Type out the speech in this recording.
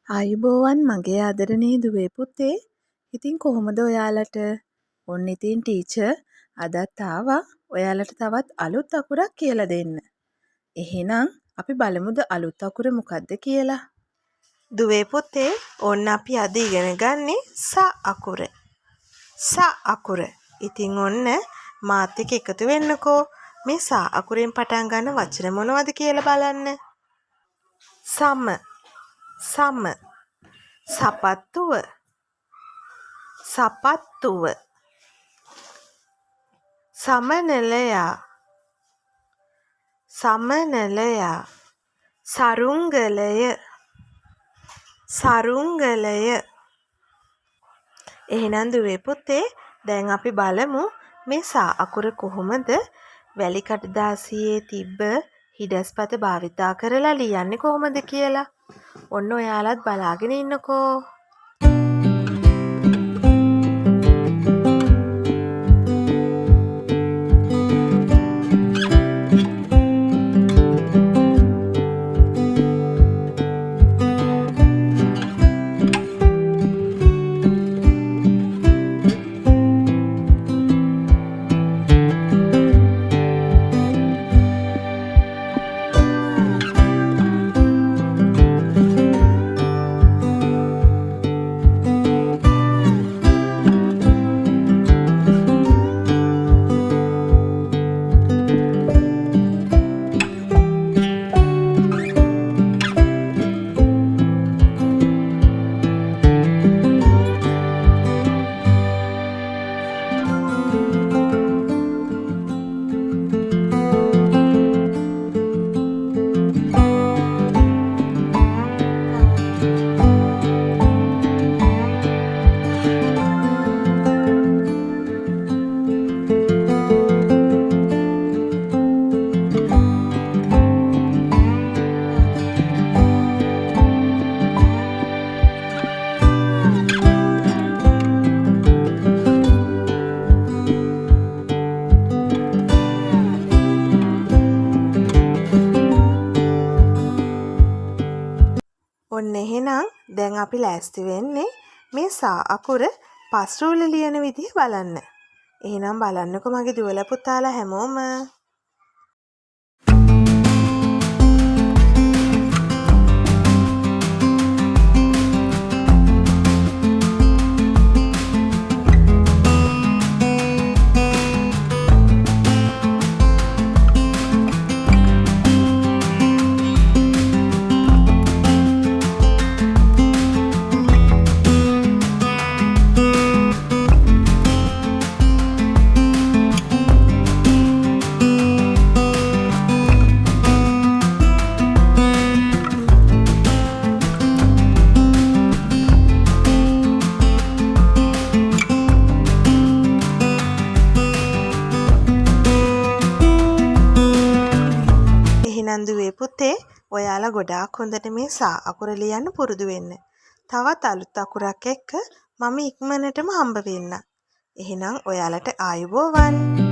ආයුබෝවන් මගේ ආදරණීය දුවේ පුතේ. ඉතින් කොහොමද ඔයාලට? ඔන්න ඉතින් ටීචර් අදත් ආවා ඔයාලට තවත් අලුත් අකුරක් කියලා දෙන්න. එහෙනම් අපි බලමුද අලුත් අකුර මොකක්ද කියලා? දුවේ පුතේ ඔන්න අපි අද ඉගෙන ගන්නේ ස අකුර. ස අකුර. ඉතින් ඔන්න මාත් එක්ක එකතු වෙන්නකෝ. මේ ස අකුරෙන් පටන් ගන්න වචන මොනවද කියලා බලන්න. සම, සම, සපත්තුව, සපත්තුව, සමනලයා, සමනලයා, සරුංගලය, සරුංගලය. එහෙනම් දුවේ පුතේ දැන් අපි බලමු මේ ස අකුර කොහොමද වැලි කඩදාසියේ තිබ්බ හිඩස්පත භාවිතා කරලා ලියන්නේ කොහොමද කියලා. ඔන්න ඔයාලත් බලාගෙන ඉන්නකෝ. ඔන්න එහෙනම් දැන් අපි ලෑස්ති වෙන්නේ මේ ස අකුර පස්රුවල ලියන විදිහ බලන්න. එහෙනම් බලන්නකෝ මගේ දුවලා පුතාලා හැමෝම. දුවේ පුතේ ඔයාලා ගොඩාක් හොඳට මේ ස අකුර ලියන්න පුරුදු වෙන්න. තවත් අලුත් අකුරක් එක්ක මම ඉක්මනටම හම්බ වෙන්නම්. එහෙනම් ඔයාලට ආයුබෝවන්.